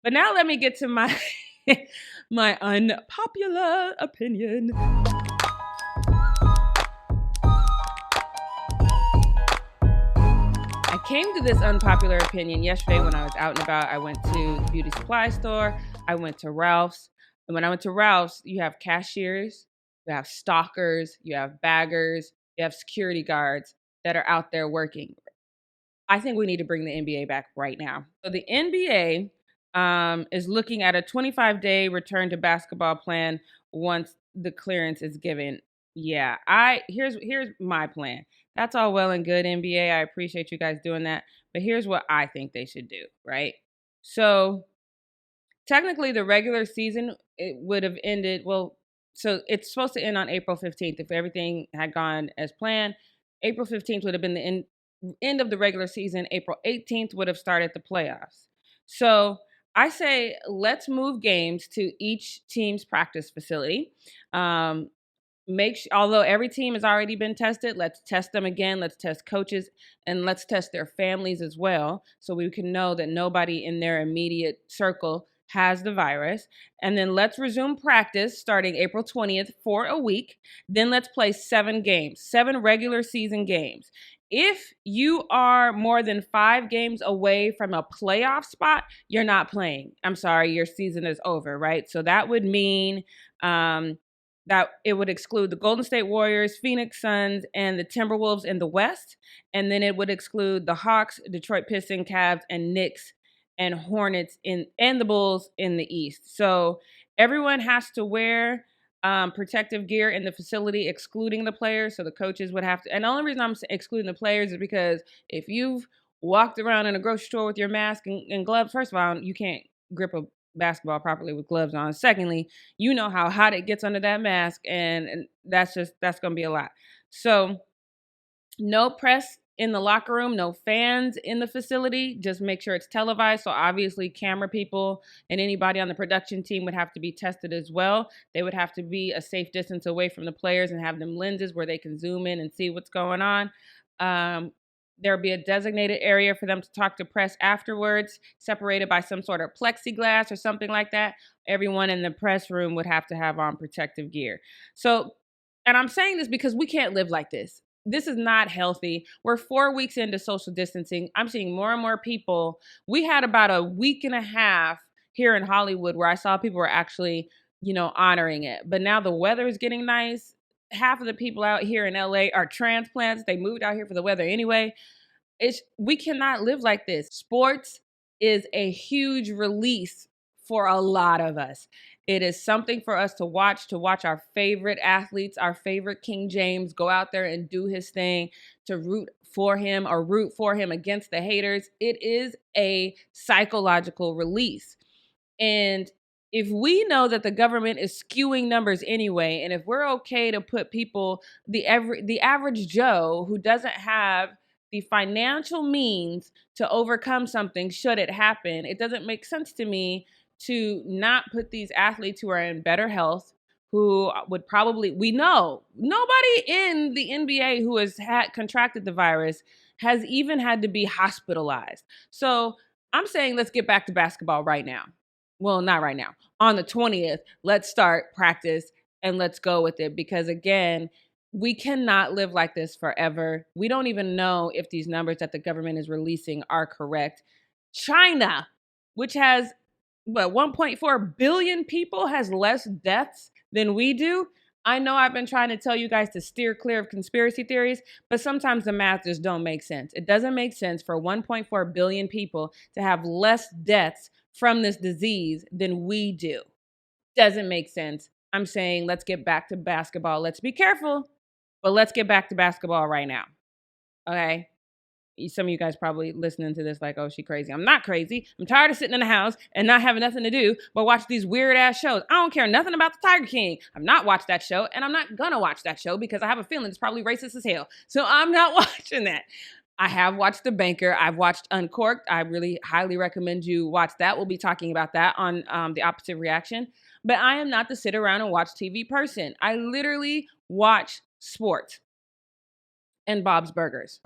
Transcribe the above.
But now let me get to my my unpopular opinion. I came to this unpopular opinion yesterday when I was out and about. I went to the beauty supply store. I went to Ralph's. And when I went to Ralph's, you have cashiers, you have stalkers, you have baggers, you have security guards that are out there working. I think we need to bring the NBA back right now. So the NBA is looking at a 25-day return to basketball plan once the clearance is given. Yeah, here's my plan. That's all well and good, NBA. I appreciate you guys doing that, but here's what I think they should do. Right. So technically, the regular season it would have ended. Well, so it's supposed to end on April 15th if everything had gone as planned. April 15th would have been the end of the regular season. April 18th would have started the playoffs. So I say let's move games to each team's practice facility. Although every team has already been tested, let's test them again. Let's test coaches and let's test their families as well, so we can know that nobody in their immediate circle has the virus. And then let's resume practice starting April 20th for a week. Then let's play 7 games, 7 regular season games. If you are more than 5 games away from a playoff spot, you're not playing. I'm sorry, your season is over, right? So that would mean that it would exclude the Golden State Warriors, Phoenix Suns, and the Timberwolves in the West. And then it would exclude the Hawks, Detroit Pistons, Cavs, and Knicks, and Hornets and the Bulls in the East. So everyone has to wear protective gear in the facility, excluding the players. So the coaches would have to. And the only reason I'm excluding the players is because if you've walked around in a grocery store with your mask and gloves, first of all, you can't grip a basketball properly with gloves on. Secondly, you know how hot it gets under that mask, and that's going to be a lot. So no press in the locker room, no fans in the facility. Just make sure it's televised. So obviously camera people and anybody on the production team would have to be tested as well. They would have to be a safe distance away from the players and have them lenses where they can zoom in and see what's going on. There'll be a designated area for them to talk to press afterwards, separated by some sort of plexiglass or something like that. Everyone in the press room would have to have on protective gear. So, and I'm saying this because we can't live like this. This is not healthy. We're 4 weeks into social distancing. I'm seeing more and more people. We had about a week and a half here in Hollywood where I saw people were actually, honoring it. But now the weather is getting nice. Half of the people out here in LA are transplants. They moved out here for the weather anyway. We cannot live like this. Sports is a huge release for a lot of us. It is something for us to watch our favorite athletes, our favorite King James go out there and do his thing, to root for him against the haters. It is a psychological release. And if we know that the government is skewing numbers anyway, and if we're okay to put people, the average Joe who doesn't have the financial means to overcome something should it happen, it doesn't make sense to me to not put these athletes who are in better health, who would probably, we know nobody in the NBA who has contracted the virus has even had to be hospitalized. So I'm saying let's get back to basketball right now. Well, not right now. On the 20th, let's start practice and let's go with it. Because again, we cannot live like this forever. We don't even know if these numbers that the government is releasing are correct. China, which has 1.4 billion people, has less deaths than we do. I know I've been trying to tell you guys to steer clear of conspiracy theories, but sometimes the math just don't make sense. It doesn't make sense for 1.4 billion people to have less deaths from this disease than we do. Doesn't make sense. I'm saying let's get back to basketball. Let's be careful, but let's get back to basketball right now. Okay? Some of you guys probably listening to this like, oh, she crazy. I'm not crazy. I'm tired of sitting in the house and not having nothing to do but watch these weird ass shows. I don't care nothing about the Tiger King. I've not watched that show, and I'm not gonna watch that show because I have a feeling it's probably racist as hell. So I'm not watching that. I have watched The Banker. I've watched Uncorked. I really highly recommend you watch that. We'll be talking about that on The Opposite Reaction. But I am not the sit around and watch TV person. I literally watch sports and Bob's Burgers.